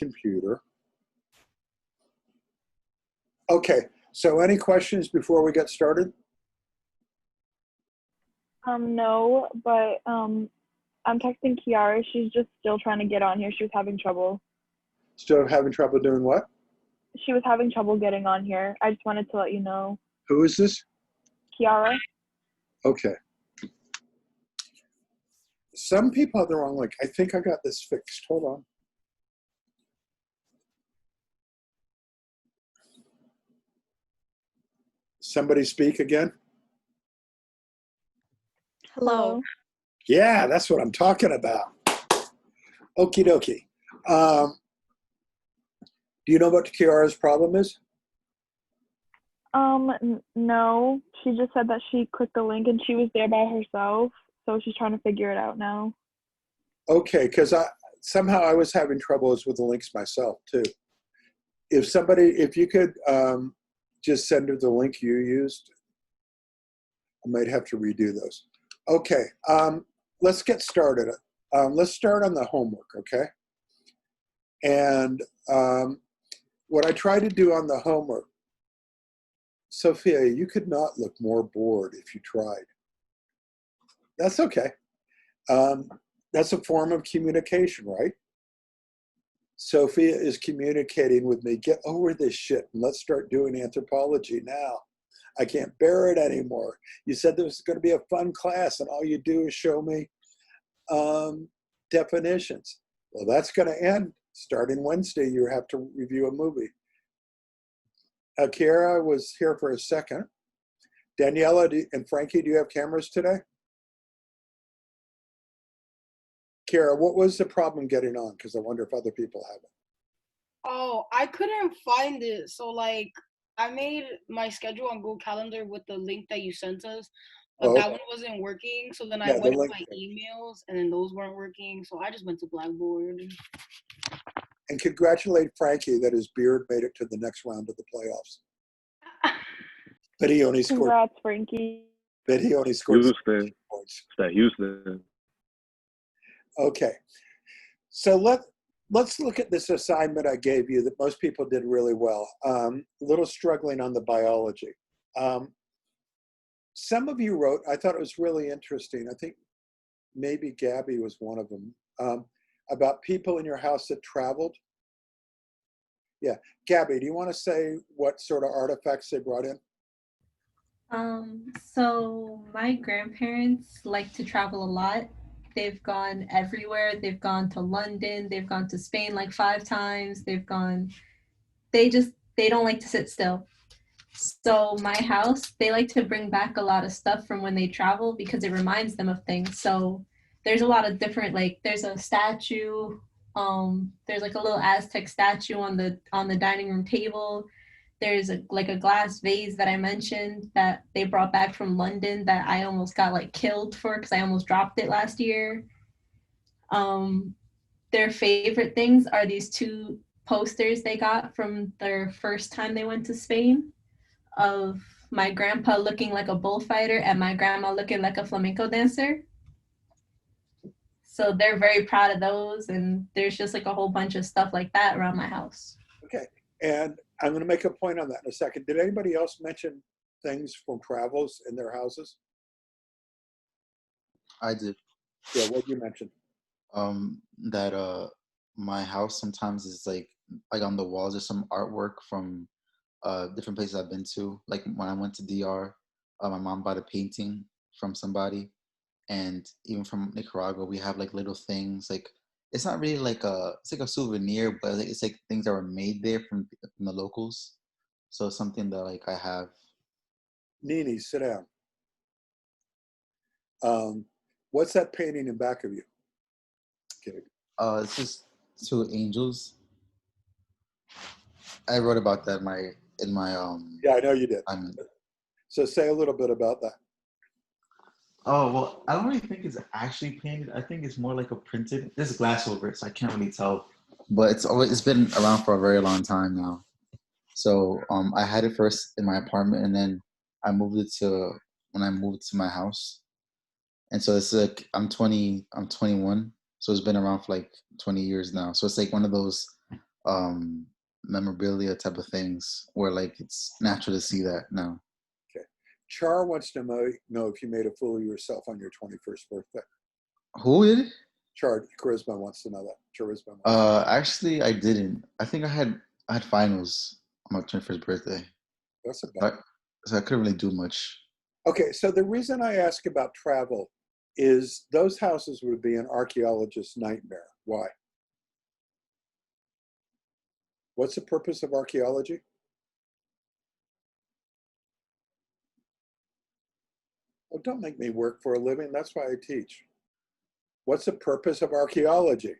computer. Okay, so any questions before we get started? No, but I'm texting Kiara. She's just still trying to get on here. She was having trouble. Still having trouble doing what? She was having trouble getting on here. I just wanted to let you know. Who is this? Kiara? Okay. Some people have the wrong link. I think I got this fixed. Hold on. Somebody speak again? Hello. Yeah, that's what I'm talking about. Okie dokie. Do you know what Kiara's problem is? No. She just said that she clicked the link and she was there by herself. So she's trying to figure it out now. Okay, because somehow I was having troubles with the links myself too. If you could just send her the link you used, I might have to redo those. Okay, let's get started. Let's start on the homework, okay? And what I try to do on the homework, Sophia, you could not look more bored if you tried. That's okay. That's a form of communication, right? Sophia is communicating with me, get over this shit and let's start doing anthropology now. I can't bear it anymore. You said this was going to be a fun class and all you do is show me definitions. Well, that's going to end. Starting Wednesday, you have to review a movie. Kiara was here for a second. Daniela and Frankie, do you have cameras today? Kiara, what was the problem getting on? Because I wonder if other people have it. Oh, I couldn't find it. So, like, I made my schedule on Google Calendar with the link that you sent us, but that one wasn't working. So then I went to my emails, and then those weren't working. So I just went to Blackboard. And congratulate Frankie that his beard made it to the next round of the playoffs. But he only scored. Congrats, Frankie. But he only scored Houston. points. That Houston. Okay, so let's look at this assignment I gave you that most people did really well. A little struggling on the biology. Some of you wrote, I thought it was really interesting. I think maybe Gabby was one of them, about people in your house that traveled. Yeah, Gabby, do you want to say what sort of artifacts they brought in? So my grandparents like to travel a lot. They've gone everywhere. They've gone to London. They've gone to Spain like 5 times. They don't like to sit still. So my house, they like to bring back a lot of stuff from when they travel because it reminds them of things. So there's a lot of different, like there's a statue. There's like a little Aztec statue on the dining room table. There's a glass vase that I mentioned that they brought back from London that I almost got like killed for because I almost dropped it last year. Their favorite things are these 2 posters they got from their first time they went to Spain of my grandpa looking like a bullfighter and my grandma looking like a flamenco dancer. So they're very proud of those, and there's just like a whole bunch of stuff like that around my house. Okay, and I'm going to make a point on that in a second. Did anybody else mention things from travels in their houses? I did. Yeah, what did you mention? That my house sometimes is like on the walls there's some artwork from different places I've been to. Like when I went to DR, my mom bought a painting from somebody, and even from Nicaragua, we have like little things. Like it's not really like it's like a souvenir, but it's like things that were made there from the locals. So it's something that like I have. Nini, sit down. What's that painting in back of you? Kidding. It's just 2 angels. I wrote about that in my Yeah, I know you did. So say a little bit about that. Oh, well, I don't really think it's actually painted. I think it's more like a printed. There's glass over it, so I can't really tell. But it's been around for a very long time now. So I had it first in my apartment, and then I moved it when I moved to my house. And so it's like I'm 21, so it's been around for like 20 years now. So it's like one of those memorabilia type of things where like it's natural to see that now. Okay. Char wants to know if you made a fool of yourself on your 21st birthday. Who did? Charisma wants to know that. Charisma. Actually, I didn't. I think I had finals on my 21st birthday. That's about. So I couldn't really do much. Okay, so the reason I ask about travel is those houses would be an archaeologist's nightmare. Why? What's the purpose of archaeology? Well, don't make me work for a living. That's why I teach. What's the purpose of archaeology?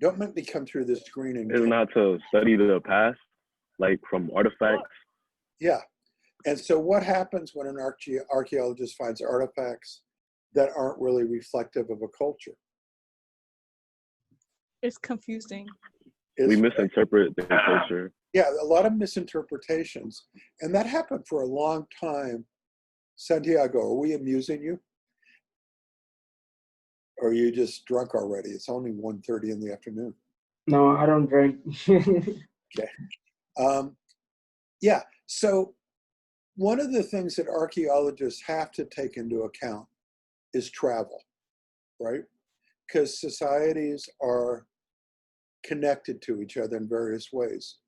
Don't make me come through this screen and It's not to study the past, like from artifacts. Yeah. And so what happens when an archaeologist finds artifacts that aren't really reflective of a culture? It's confusing. We misinterpret their culture. Yeah, a lot of misinterpretations. And that happened for a long time. Santiago, are we amusing you? Or are you just drunk already? It's only 1:30 in the afternoon. No, I don't drink. Okay. Yeah, so one of the things that archaeologists have to take into account is travel, right? Because societies are connected to each other in various ways.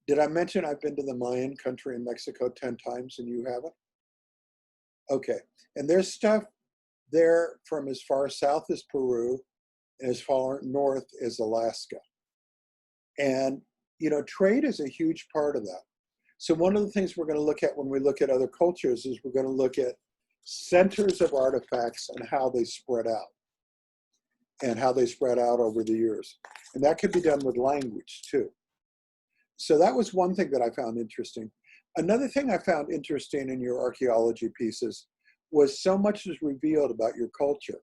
Did I mention I've been to the Mayan country in Mexico 10 times and you haven't? Okay, and there's stuff there from as far south as Peru and as far north as Alaska. And, you know, trade is a huge part of that. So one of the things we're going to look at when we look at other cultures is we're going to look at centers of artifacts and how they spread out over the years. And that could be done with language too. So that was one thing that I found interesting. Another thing I found interesting in your archaeology pieces was so much is revealed about your culture,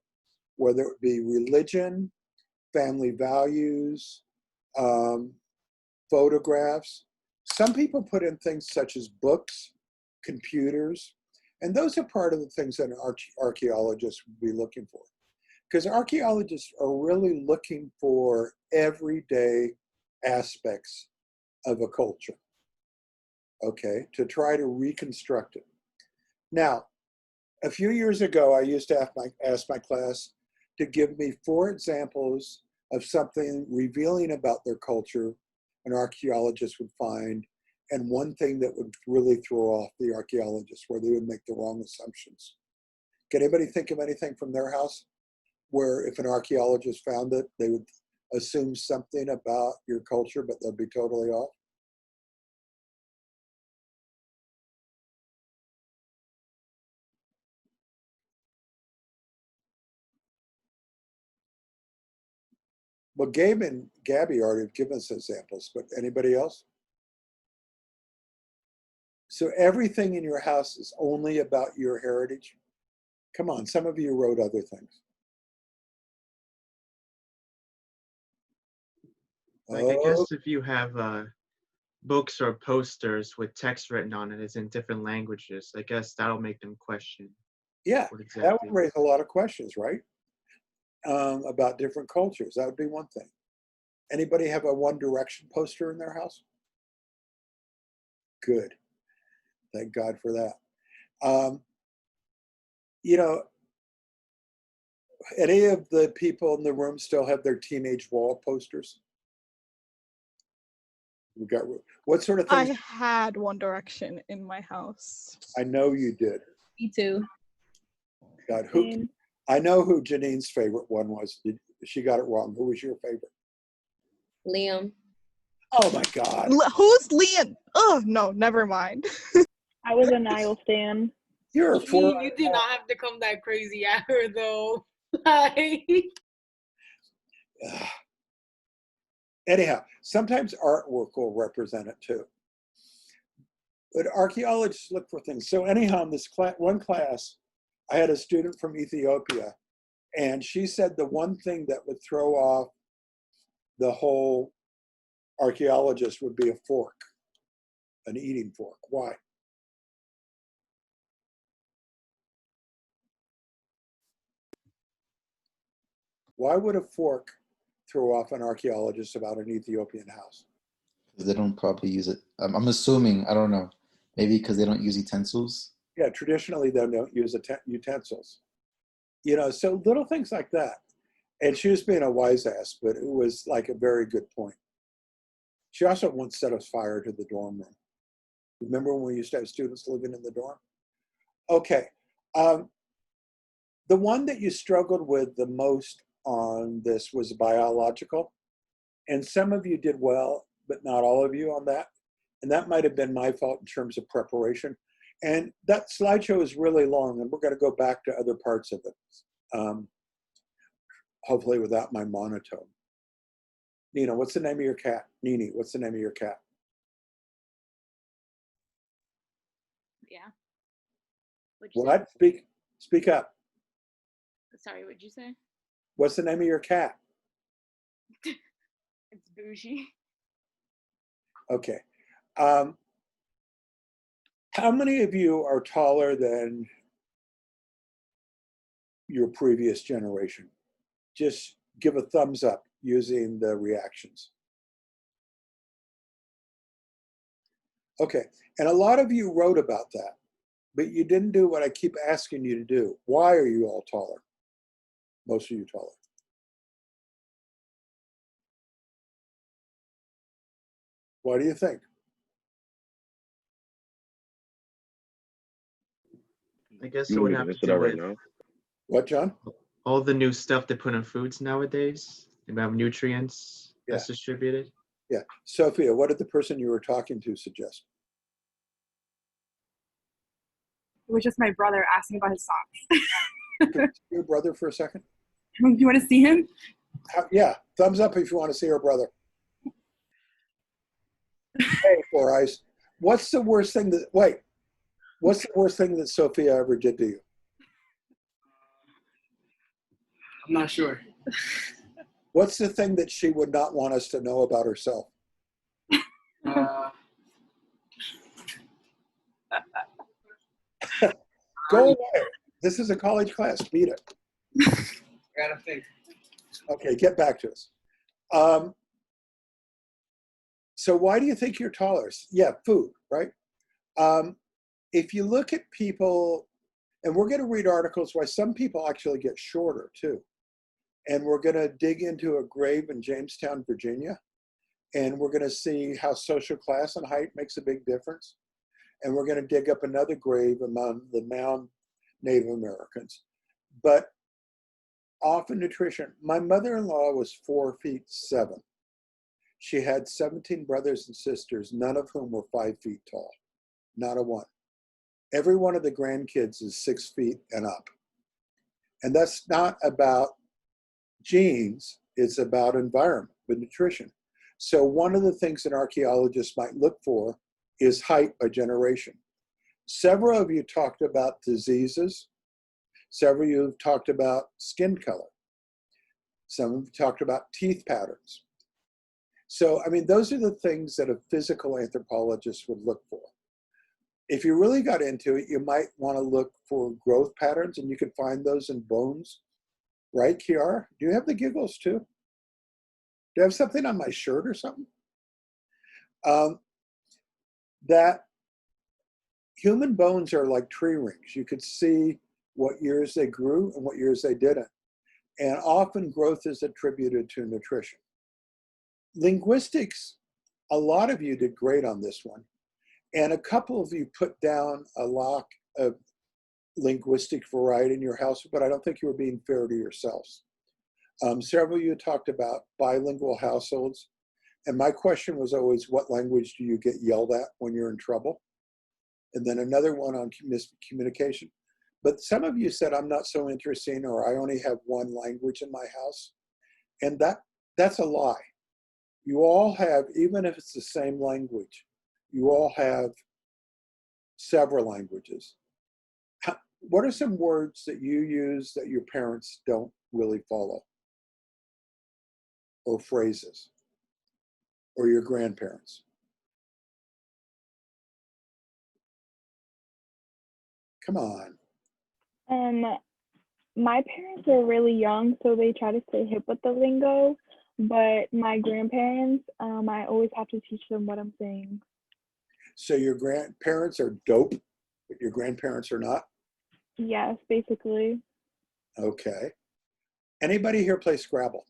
whether it be religion, family values, photographs. Some people put in things such as books, computers, and those are part of the things that an archaeologist would be looking for. Because archaeologists are really looking for everyday aspects of a culture, okay, to try to reconstruct it. Now, a few years ago, I used to ask my class to give me 4 examples of something revealing about their culture an archaeologist would find, and one thing that would really throw off the archaeologist, where they would make the wrong assumptions. Can anybody think of anything from their house where if an archaeologist found it, they would assume something about your culture, but they'll be totally off? Well, Gabe and Gabby already have given us examples, but anybody else? So everything in your house is only about your heritage? Come on, some of you wrote other things. Like, I guess if you have books or posters with text written on it is in different languages, I guess that'll make them question. Yeah, that would raise a lot of questions, right? About different cultures. That would be one thing. Anybody have a One Direction poster in their house? Good. Thank God for that. You know, any of the people in the room still have their teenage wall posters? We got what sort of things? I had One Direction in my house. I know you did. Me too. God, who? I know who Janine's favorite one was. She got it wrong. Who was your favorite? Liam. Oh my God. Who's Liam? Oh no, never mind. I was a Niall stan. You're a four. You did not have to come that crazy at her though. Like. Anyhow, sometimes artwork will represent it too. But archaeologists look for things. So anyhow, in this one class, I had a student from Ethiopia, and she said the one thing that would throw off the whole archaeologist would be a fork, an eating fork. Why? Why would a fork throw off an archaeologist about an Ethiopian house? They don't probably use it. I'm assuming, I don't know, maybe because they don't use utensils. Yeah, traditionally they don't use utensils. You know, so little things like that. And she was being a wise ass, but it was like a very good point. She also once set us fire to the dorm room. Remember when we used to have students living in the dorm? Okay. The one that you struggled with the most on this was biological. And some of you did well, but not all of you on that. And that might have been my fault in terms of preparation. And that slideshow is really long, and we're going to go back to other parts of it, hopefully without my monotone. Nina, what's the name of your cat? Nini, what's the name of your cat? Yeah. What? Speak up. Sorry, what'd you say? What's the name of your cat? It's Bougie. Okay. How many of you are taller than your previous generation? Just give a thumbs up using the reactions. Okay, and a lot of you wrote about that, but you didn't do what I keep asking you to do. Why are you all taller? Most of you taller. Why do you think? I guess You it want would me to have to answer do that right with now? What, John? all the new stuff they put in foods nowadays. They have nutrients that's distributed. Yeah. Sophia, what did the person you were talking to suggest? It was just my brother asking about his socks. Can you see your brother for a second? Do you want to see him? Yeah, thumbs up if you want to see her brother. Hey, Four Eyes. What's the worst thing that Sophia ever did to you? I'm not sure. What's the thing that she would not want us to know about herself? Go away. This is a college class. Beat it. I gotta think. Okay, get back to us. So why do you think you're taller? Yeah, food, right? If you look at people, and we're going to read articles why some people actually get shorter too. And we're going to dig into a grave in Jamestown, Virginia. And we're going to see how social class and height makes a big difference. And we're going to dig up another grave among the Mound Native Americans. But often nutrition. My mother-in-law was 4'7". She had 17 brothers and sisters, none of whom were 5 feet tall. Not a one. Every one of the grandkids is 6 feet and up. And that's not about genes, it's about environment with nutrition. So one of the things that archaeologists might look for is height by generation. Several of you talked about diseases. Several of you have talked about skin color. Some have talked about teeth patterns. So, I mean, those are the things that a physical anthropologist would look for. If you really got into it, you might want to look for growth patterns, and you can find those in bones. Right, Kiara? Do you have the giggles too? Do you have something on my shirt or something? That human bones are like tree rings. You could see what years they grew and what years they didn't. And often growth is attributed to nutrition. Linguistics, a lot of you did great on this one. And a couple of you put down a lack of linguistic variety in your house, but I don't think you were being fair to yourselves. Several of you talked about bilingual households. And my question was always, what language do you get yelled at when you're in trouble? And then another one on communication. But some of you said, I'm not so interesting, or I only have one language in my house. And that's a lie. You all have, even if it's the same language, you all have several languages. What are some words that you use that your parents don't really follow? Or phrases? Or your grandparents? Come on. My parents are really young, so they try to stay hip with the lingo. but my grandparents, I always have to teach them what I'm saying. So your grandparents are dope, but your grandparents are not? Yes, basically. Okay. Anybody here play Scrabble?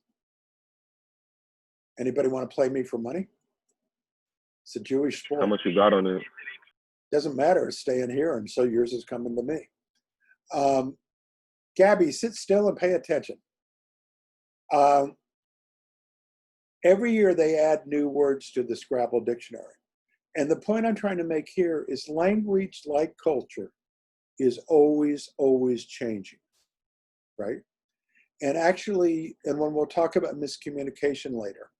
Anybody want to play me for money? It's a Jewish sport. How much you got on it? Doesn't matter. It's staying here, and so yours is coming to me. Gabby, sit still and pay attention. Every year they add new words to the Scrabble dictionary. And the point I'm trying to make here is language, like culture, is always, always changing, right? And actually, and when we'll talk about miscommunication later,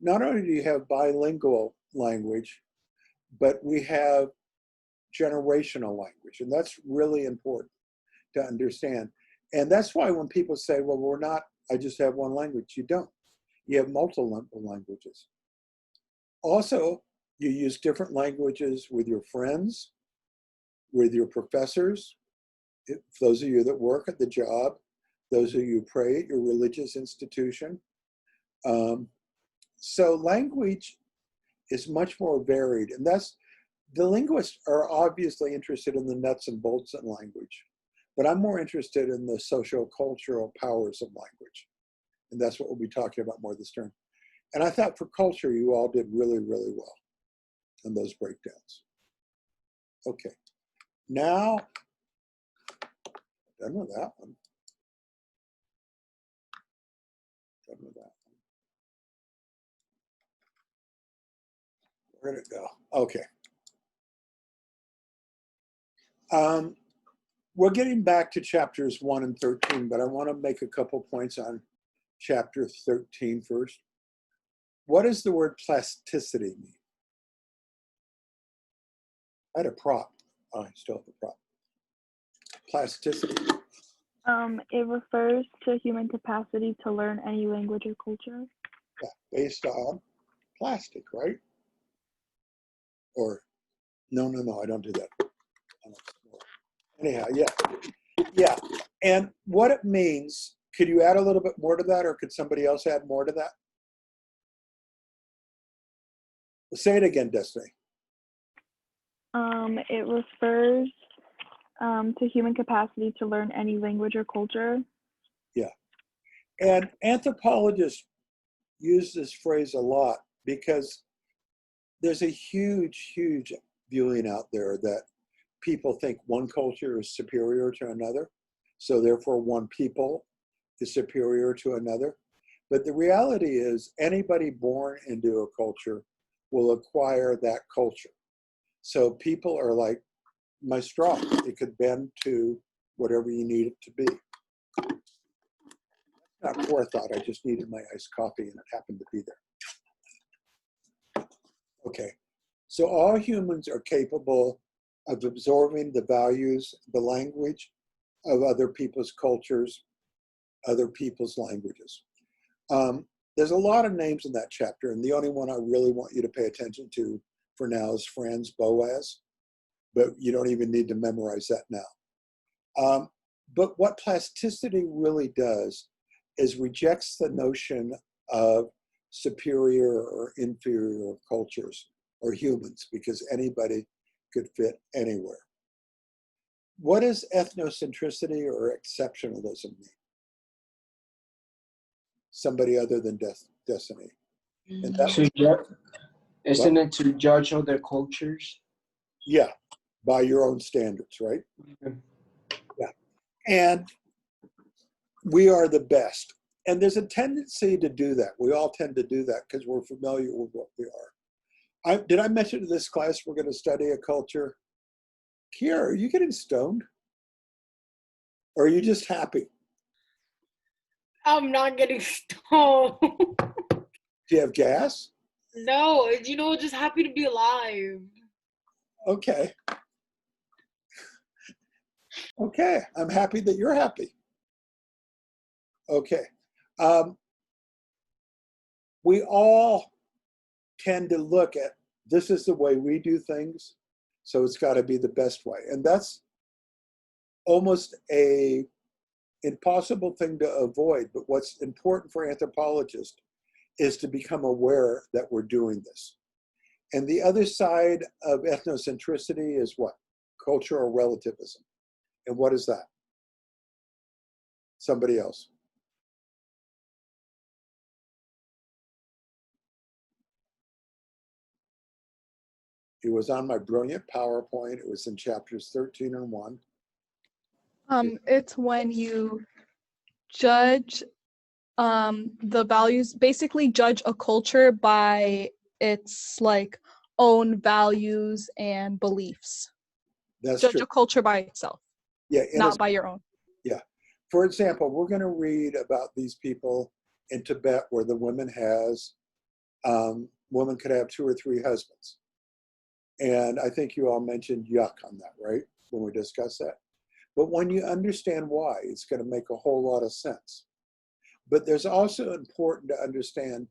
not only do you have bilingual language, but we have generational language. And that's really important to understand. And that's why when people say, well, I just have one language, you don't. You have multiple languages. Also, you use different languages with your friends, with your professors, those of you that work at the job, those of you who pray at your religious institution. So language is much more varied, and the linguists are obviously interested in the nuts and bolts in language, but I'm more interested in the socio-cultural powers of language, and that's what we'll be talking about more this term. And I thought for culture, you all did really, really well on those breakdowns. Okay, now, done with that one. Done with that one. Where did it go? Okay. We're getting back to chapters 1 and 13, but I want to make a couple points on chapter 13 first. What does the word plasticity mean? I had a prop. Oh, I still have the prop. Plasticity. It refers to human capacity to learn any language or culture. Yeah, based on plastic, right? Or, no, I don't do that. Anyhow, yeah. And what it means, could you add a little bit more to that, or could somebody else add more to that? Say it again, Destiny. It refers to human capacity to learn any language or culture. Yeah. And anthropologists use this phrase a lot because there's a huge, huge viewing out there that people think one culture is superior to another. So therefore one people is superior to another. But the reality is anybody born into a culture will acquire that culture. So people are like my straw. It could bend to whatever you need it to be. Not forethought, I just needed my iced coffee and it happened to be there. Okay, so all humans are capable of absorbing the values, the language of other people's cultures, other people's languages. There's a lot of names in that chapter, and the only one I really want you to pay attention to for now is Franz Boas, but you don't even need to memorize that now. But what plasticity really does is rejects the notion of superior or inferior cultures or humans, because anybody could fit anywhere. What does ethnocentricity or exceptionalism mean? Somebody other than Destiny. And that Isn't it to judge other cultures? Yeah, by your own standards, right? Yeah. And we are the best. And there's a tendency to do that. We all tend to do that because we're familiar with what we are. Did I mention to this class we're going to study a culture? Kiara, are you getting stoned? Or are you just happy? I'm not getting stoned. Do you have gas? No, just happy to be alive. Okay. Okay, I'm happy that you're happy. Okay. We all tend to look at this is the way we do things, so it's got to be the best way. And that's almost a impossible thing to avoid, but what's important for anthropologists is to become aware that we're doing this. And the other side of ethnocentricity is what? Cultural relativism. And what is that? Somebody else. It was on my brilliant PowerPoint. It was in chapters 13 and 1. It's when you judge the values, basically judge a culture by its like own values and beliefs. That's judge true. a culture by itself. Yeah, not by your own. Yeah. For example, we're going to read about these people in Tibet where the woman could have 2 or 3 husbands. And I think you all mentioned yuck on that, right? When we discussed that. But when you understand why, it's going to make a whole lot of sense. But there's also important to understand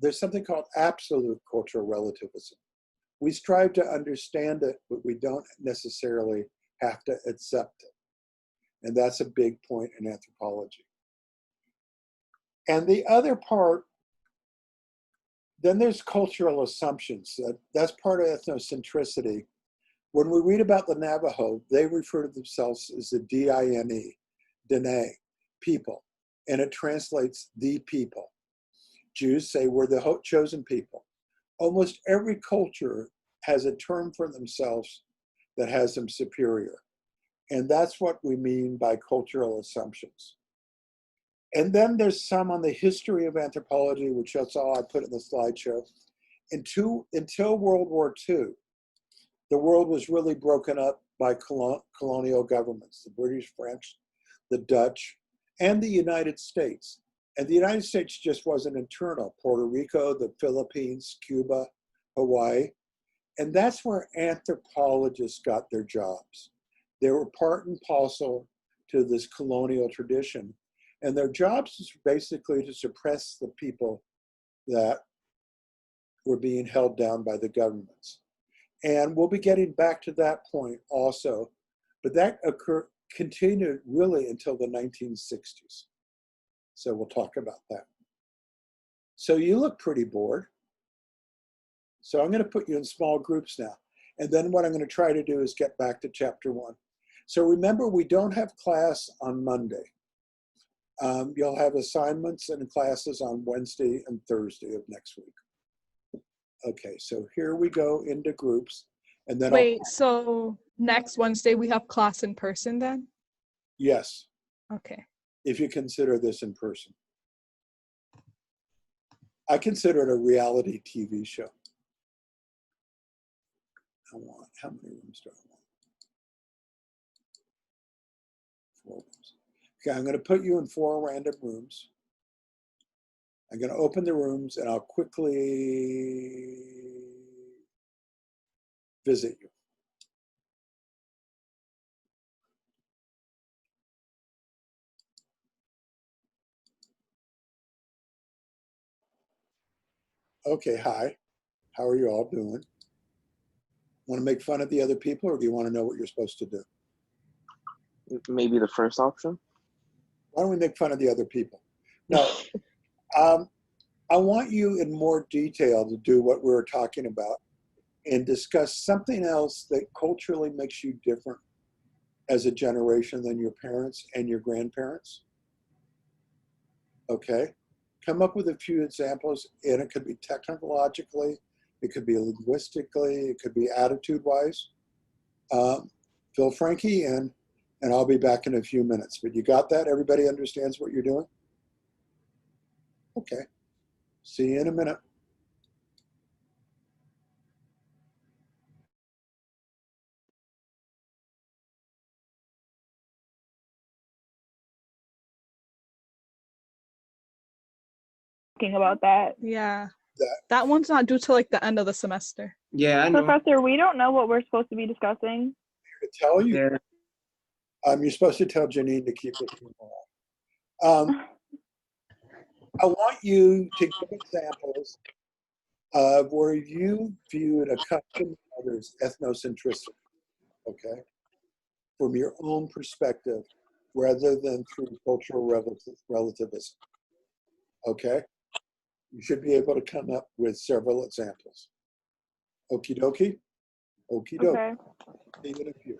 there's something called absolute cultural relativism. We strive to understand it, but we don't necessarily have to accept it. And that's a big point in anthropology. And the other part, then there's cultural assumptions. That's part of ethnocentricity. When we read about the Navajo, they refer to themselves as the D-I-N-E, Dene, people, and it translates the people. Jews say we're the chosen people. Almost every culture has a term for themselves that has them superior. And that's what we mean by cultural assumptions. And then there's some on the history of anthropology, which that's all I put in the slideshow. Until World War II, the world was really broken up by colonial governments, the British, French, the Dutch, and the United States. And the United States just wasn't internal. Puerto Rico, the Philippines, Cuba, Hawaii. And that's where anthropologists got their jobs. They were part and parcel to this colonial tradition. And their jobs is basically to suppress the people that were being held down by the governments. And we'll be getting back to that point also. But that continued really until the 1960s. So we'll talk about that. So you look pretty bored. So I'm going to put you in small groups now. And then what I'm going to try to do is get back to chapter 1. So remember, we don't have class on Monday. You'll have assignments and classes on Wednesday and Thursday of next week. Okay, so here we go into groups. And then Wait, so next Wednesday we have class in person then? Yes. Okay. If you consider this in person. I consider it a reality TV show. How many rooms do I want? 4 rooms. Okay, I'm going to put you in 4 random rooms. I'm going to open the rooms and I'll quickly visit you. Okay, hi. How are you all doing? Want to make fun of the other people, or do you want to know what you're supposed to do? Maybe the first option. Why don't we make fun of the other people? No. I want you in more detail to do what we were talking about and discuss something else that culturally makes you different as a generation than your parents and your grandparents. Okay? Come up with a few examples, and it could be technologically, it could be linguistically, it could be attitude-wise. Fill Frankie in, and I'll be back in a few minutes. But you got that? Everybody understands what you're doing? Okay. See you in a minute. About that. Yeah. That one's not due till like the end of the semester. Yeah, I know. Professor, we don't know what we're supposed to be discussing. To tell you. Yeah. You're supposed to tell Janine to keep it on. I want you to give examples of where you viewed a custom of others' ethnocentricity, okay? From your own perspective, rather than through cultural relativism. Okay? You should be able to come up with several examples. Okie dokie? Okie dokie. Okay. See you in a few.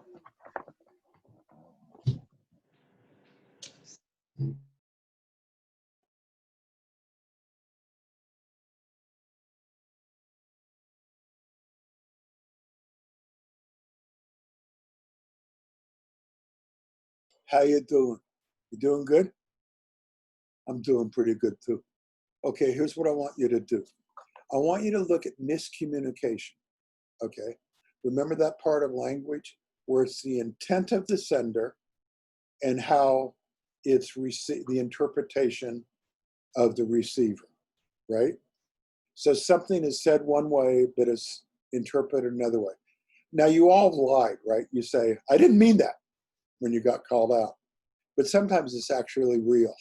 How you doing? You doing good? I'm doing pretty good too. Okay, here's what I want you to do. I want you to look at miscommunication. Okay? Remember that part of language where it's the intent of the sender and how it's the interpretation of the receiver, right? So something is said one way, but it's interpreted another way. Now you all lied, right? You say, I didn't mean that when you got called out. But sometimes it's actually real.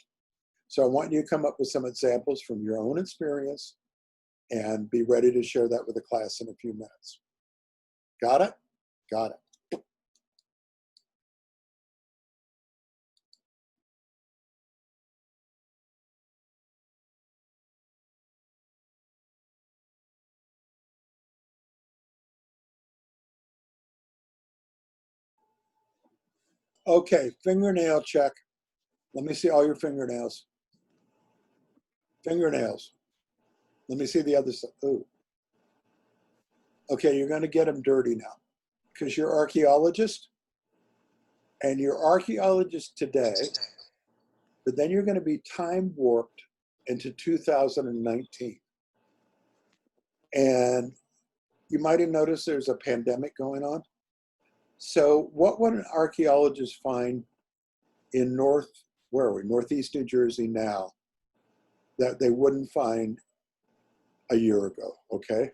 So I want you to come up with some examples from your own experience and be ready to share that with the class in a few minutes. Got it? Got it. Okay, fingernail check. Let me see all your fingernails. Fingernails. Let me see the other side. Ooh. Okay, you're going to get them dirty now because you're archaeologist and you're archaeologist today, but then you're going to be time warped into 2019. And you might have noticed there's a pandemic going on. So what would an archaeologist find in Northeast New Jersey now that they wouldn't find a year ago, okay?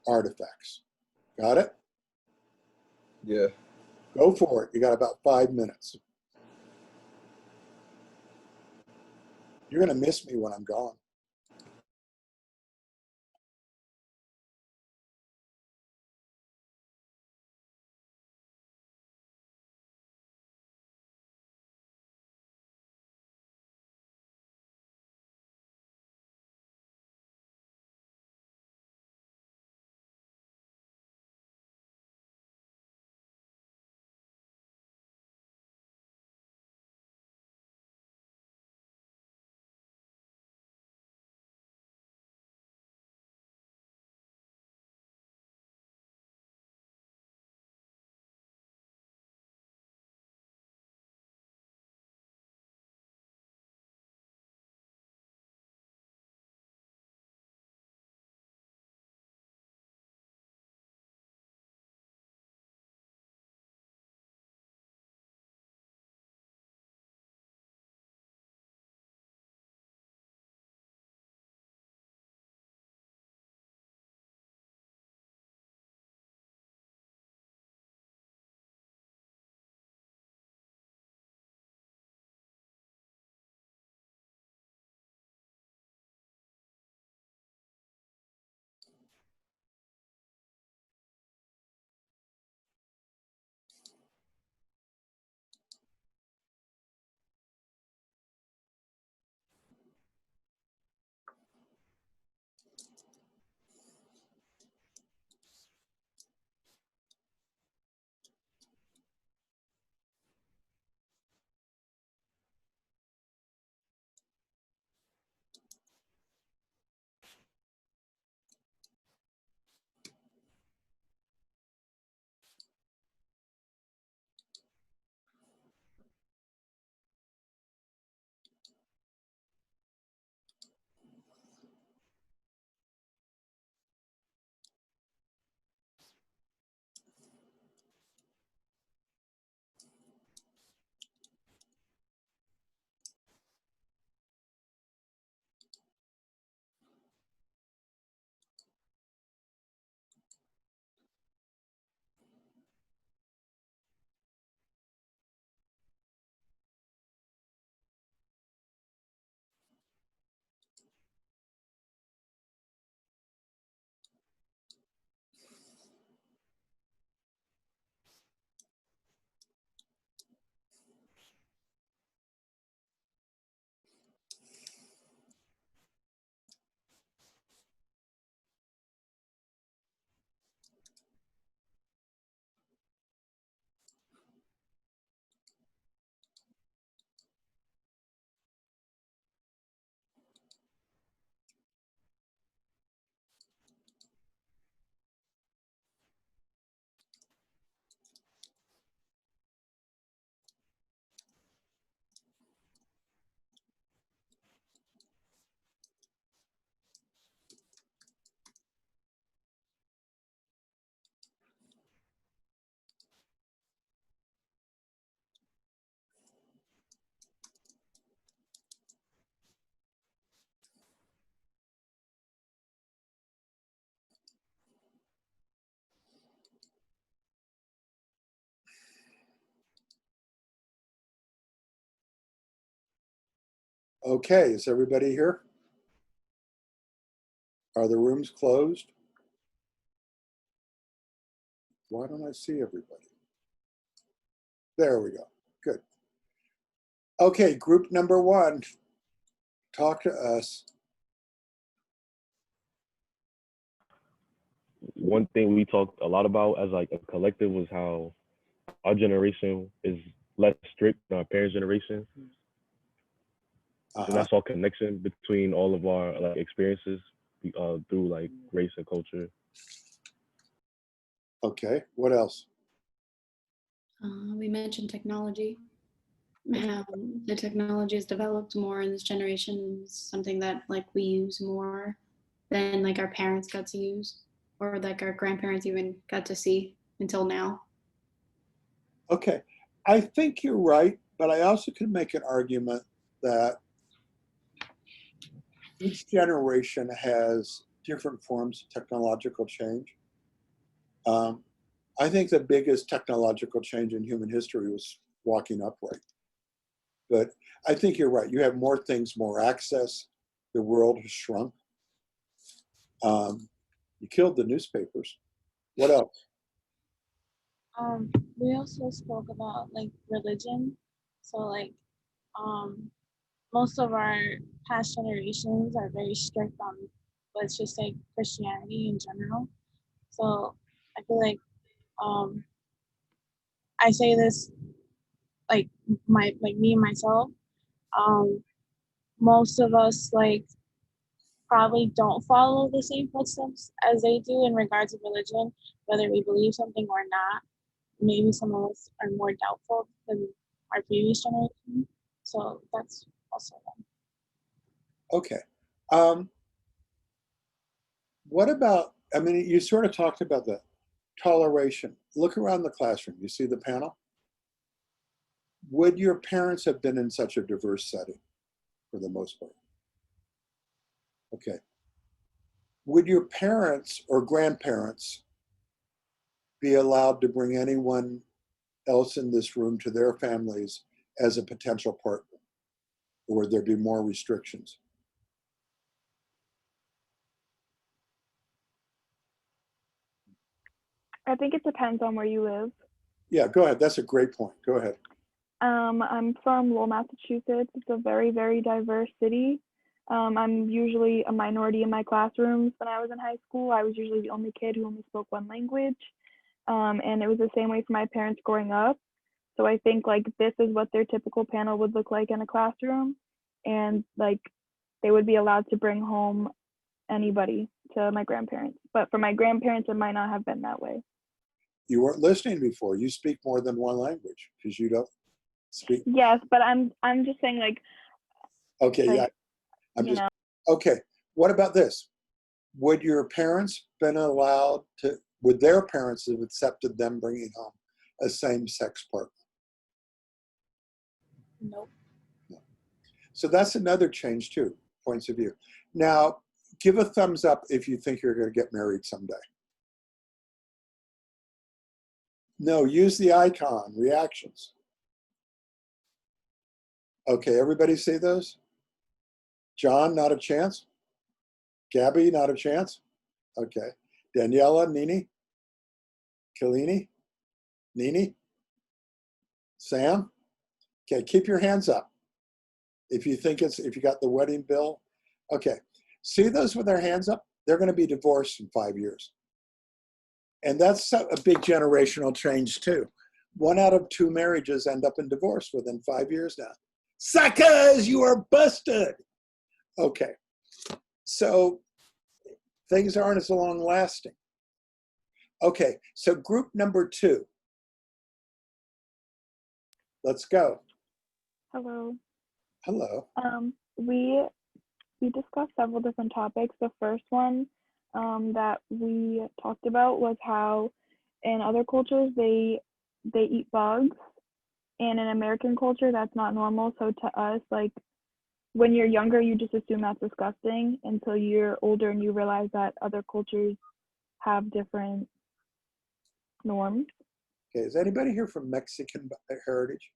Artifacts. Got it? Yeah. Go for it. You got about 5 minutes. You're gonna miss me when I'm gone. Okay, is everybody here? Are the rooms closed? Why don't I see everybody? There we go. Good. Okay, group number 1, talk to us. One thing we talked a lot about as like a collective was how our generation is less strict than our parents' generation. And that's all connection between all of our like experiences through like race and culture. Okay, what else? We mentioned technology. How the technology is developed more in this generation is something that like we use more than like our parents got to use, or like our grandparents even got to see until now. Okay, I think you're right, but I also can make an argument that each generation has different forms of technological change. I think the biggest technological change in human history was walking upright. But I think you're right. You have more things, more access. The world has shrunk. You killed the newspapers. What else? We also spoke about like religion. So like most of our past generations are very strict on, let's just say, Christianity in general. So I feel like I say this like me and myself. Most of us like probably don't follow the same footsteps as they do in regards to religion, whether we believe something or not. Maybe some of us are more doubtful than our previous generation. So that's also one. Okay. What about, I mean, you sort of talked about the toleration. Look around the classroom. You see the panel? Would your parents have been in such a diverse setting for the most part? Okay. Would your parents or grandparents be allowed to bring anyone else in this room to their families as a potential partner? Or would there be more restrictions? I think it depends on where you live. Yeah, go ahead. That's a great point. Go ahead. I'm from Lowell, Massachusetts. It's a very, very diverse city. I'm usually a minority in my classrooms. When I was in high school, I was usually the only kid who only spoke one language. And it was the same way for my parents growing up. So I think like this is what their typical panel would look like in a classroom. And like they would be allowed to bring home anybody to my grandparents. But for my grandparents, it might not have been that way. You weren't listening before. You speak more than one language because you don't speak. Yes, but I'm just saying like. Okay, like, yeah. I'm just, okay. What about this? Would your parents been allowed to, would their parents have accepted them bringing home a same-sex partner? Nope. No. So that's another change too, points of view. Now, give a thumbs up if you think you're going to get married someday. No, use the icon, reactions. Okay, everybody see those? John, not a chance? Gabby, not a chance? Okay. Daniela, Nini? Kalini? Nini? Sam? Okay, keep your hands up. If you think if you got the wedding bill. Okay, see those with their hands up? They're gonna be divorced in 5 years. And that's a big generational change too. 1 out of 2 marriages end up in divorce within 5 years now. Suckers, you are busted. Okay, so things aren't as long lasting. Okay, so group number 2. Let's go. Hello. Hello. We discussed several different topics. The first one that we talked about was how in other cultures they eat bugs, and in American culture that's not normal. So to us, like when you're younger, you just assume that's disgusting until you're older and you realize that other cultures have different norms. Okay, is anybody here from Mexican heritage?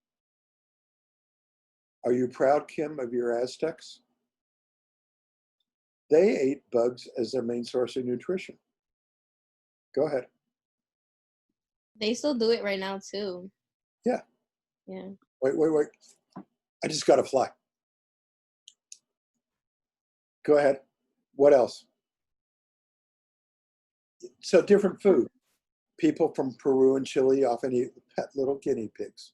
Are you proud, Kim, of your Aztecs? They ate bugs as their main source of nutrition. Go ahead. They still do it right now too. Yeah. Yeah. Wait. I just got to fly. Go ahead. What else? So different food. People from Peru and Chile often eat pet little guinea pigs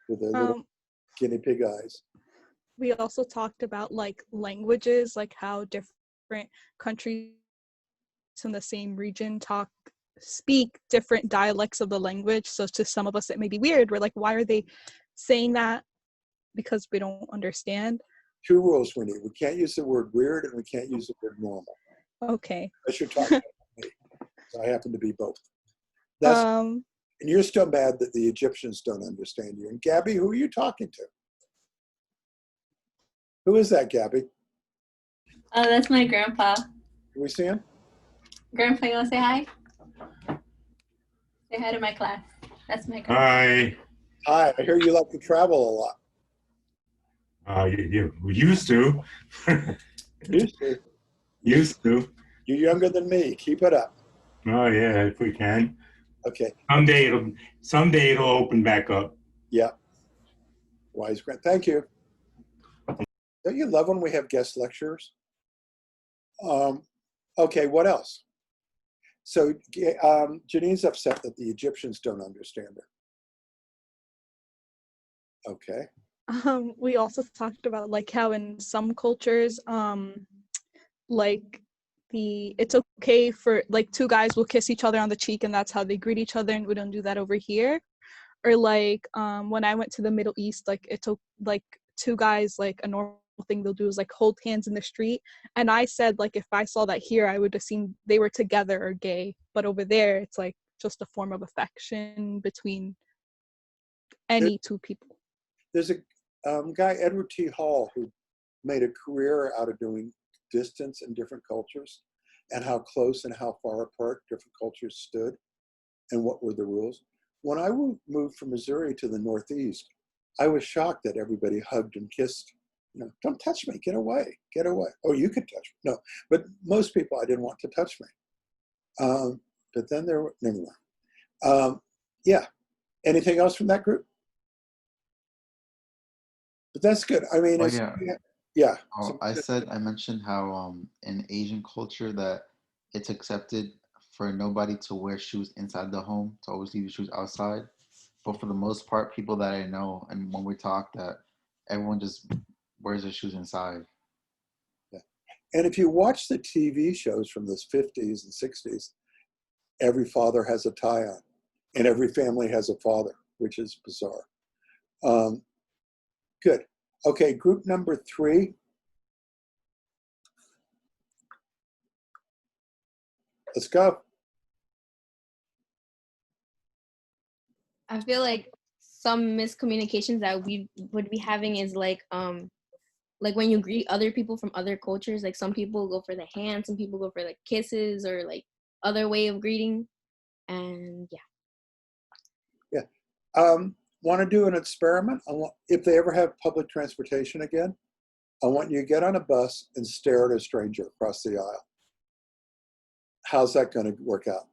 with their little guinea pig eyes. We also talked about like languages, like how different countries in the same region speak different dialects of the language. So to some of us it may be weird. We're like, why are they saying that? Because we don't understand. 2 rules we need. We can't use the word weird and we can't use the word normal. Okay. Unless you're talking about me. So I happen to be both. And you're still mad that the Egyptians don't understand you. And Gabby, who are you talking to? Who is that, Gabby? Oh, that's my grandpa. Can we see him? Grandpa, you want to say hi? Say hi to my class. That's my grandpa. Hi. Hi, I hear you like to travel a lot. You used to. Used to. Used to. You're younger than me. Keep it up. Oh yeah, if we can. Okay. Someday it'll open back up. Yeah. Wise grant. Thank you. Don't you love when we have guest lecturers? Okay, what else? So Janine's upset that the Egyptians don't understand her. Okay. We also talked about like how in some cultures, like it's okay for like 2 guys will kiss each other on the cheek and that's how they greet each other, and we don't do that over here. Or like when I went to the Middle East, like it took like 2 guys, like a normal thing they'll do is like hold hands in the street, and I said like if I saw that here I would assume they were together or gay, but over there it's like just a form of affection between any 2 people. There's a guy, Edward T. Hall, who made a career out of doing distance in different cultures and how close and how far apart different cultures stood and what were the rules. When I moved from Missouri to the Northeast, I was shocked that everybody hugged and kissed. You know, don't touch me, get away, get away. Oh, you could touch me. No, but most people I didn't want to touch me. But then there were, never mind. Yeah, anything else from that group? But that's good. I mean, it's, yeah. Oh, I mentioned how in Asian culture that it's accepted for nobody to wear shoes inside the home, to always leave your shoes outside. But for the most part, people that I know, and when we talk, that everyone just wears their shoes inside. Yeah. And if you watch the TV shows from the 50s and 60s, every father has a tie on, and every family has a father, which is bizarre. Good. Okay, group number 3. Let's go. I feel like some miscommunications that we would be having is like when you greet other people from other cultures, like some people go for the hand, some people go for like kisses or like other way of greeting. And yeah. Want to do an experiment? If they ever have public transportation again, I want you to get on a bus and stare at a stranger across the aisle. How's that going to work out?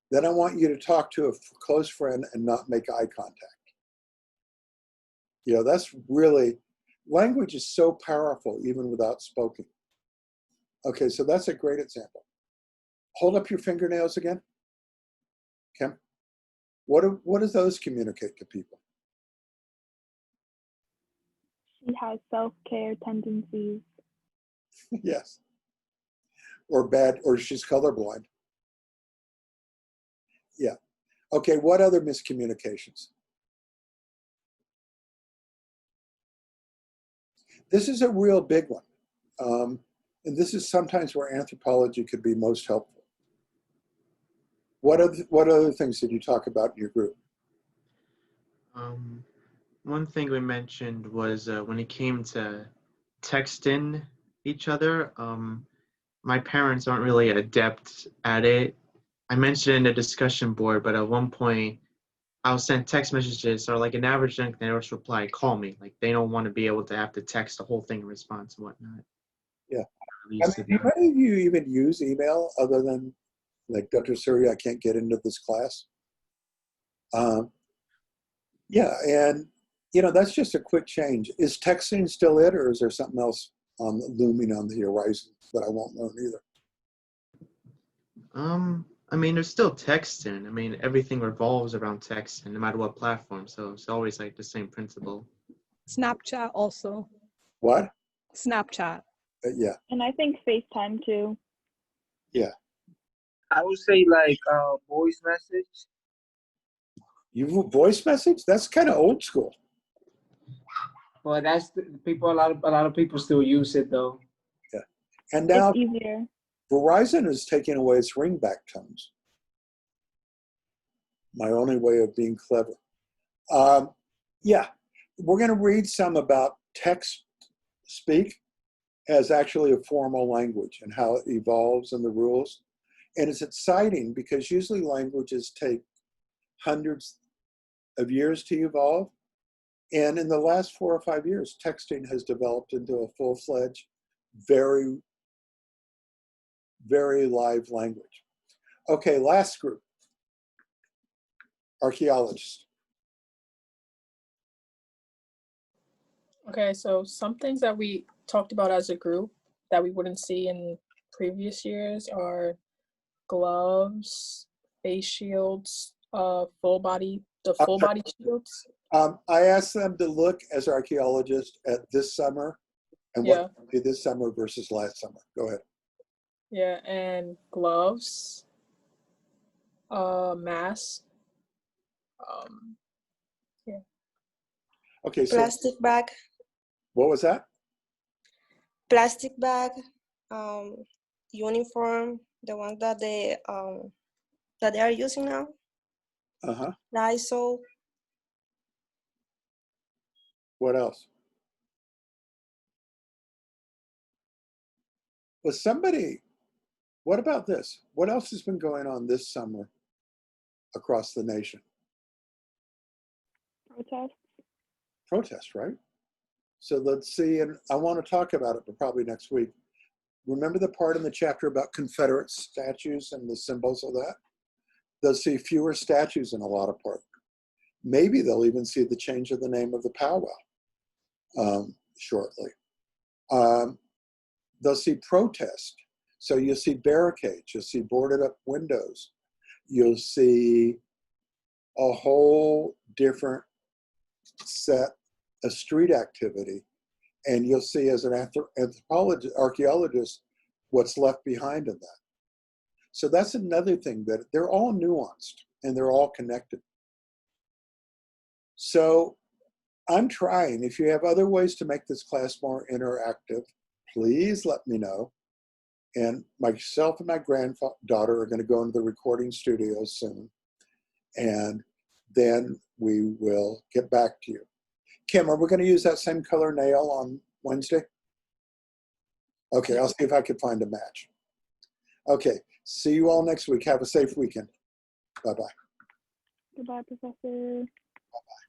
Then I want you to talk to a close friend and not make eye contact. You know, that's really, language is so powerful even without spoken. Okay, so that's a great example. Hold up your fingernails again. Kim, what do those communicate to people? She has self-care tendencies. Yes. Or she's colorblind. Yeah. Okay, what other miscommunications? This is a real big one. And this is sometimes where anthropology could be most helpful. What other things did you talk about in your group? One thing we mentioned was when it came to texting each other, my parents aren't really adept at it. I mentioned it in a discussion board, but at one point I'll send text messages or like an average length, and they'll just reply, call me. Like they don't want to be able to have to text the whole thing in response and whatnot. Yeah. At I mean, least do any of you even use email other than like Dr. Suri, I can't get into this class? Yeah, and that's just a quick change. Is texting still it, or is there something else looming on the horizon that I won't learn either? I mean, there's still texting. I mean, everything revolves around texting, no matter what platform. So it's always like the same principle. Snapchat also. What? Snapchat. Yeah. And I think FaceTime too. Yeah. I would say like voice message. You voice message? That's kind of old school. Well, that's people. A lot of people still use it though. Yeah. And now it's easier. Verizon is taking away its ringback tones. My only way of being clever. Yeah, we're going to read some about text speak as actually a formal language and how it evolves and the rules. And it's exciting because usually languages take hundreds of years to evolve. And in the last 4 or 5 years, texting has developed into a full-fledged, very, very live language. Okay, last group, archaeologists. Okay, so some things that we talked about as a group that we wouldn't see in previous years are gloves, face shields, full body shields. I asked them to look as archaeologists at this summer and what they did this summer versus last summer. Go ahead. Yeah, and gloves, masks. Yeah. Okay, so plastic bag. What was that? Plastic bag, uniform, the one that they are using now. Uh-huh. Lysol. What else? Was somebody, what about this? What else has been going on this summer across the nation? Protests, right? So let's see, and I want to talk about it, but probably next week. Remember the part in the chapter about Confederate statues and the symbols of that? They'll see fewer statues in a lot of parks. Maybe they'll even see the change of the name of the powwow shortly. They'll see protest. So you'll see barricades, you'll see boarded up windows, you'll see a whole different set of street activity. And you'll see as an anthropologist, archaeologist, what's left behind in that. So that's another thing, that they're all nuanced and they're all connected. So I'm trying, if you have other ways to make this class more interactive, please let me know. And myself and my granddaughter are going to go into the recording studio soon. And then we will get back to you. Kim, are we going to use that same color nail on Wednesday? Okay, I'll see if I can find a match. Okay, see you all next week. Have a safe weekend. Bye-bye. Goodbye, Professor. Bye-bye.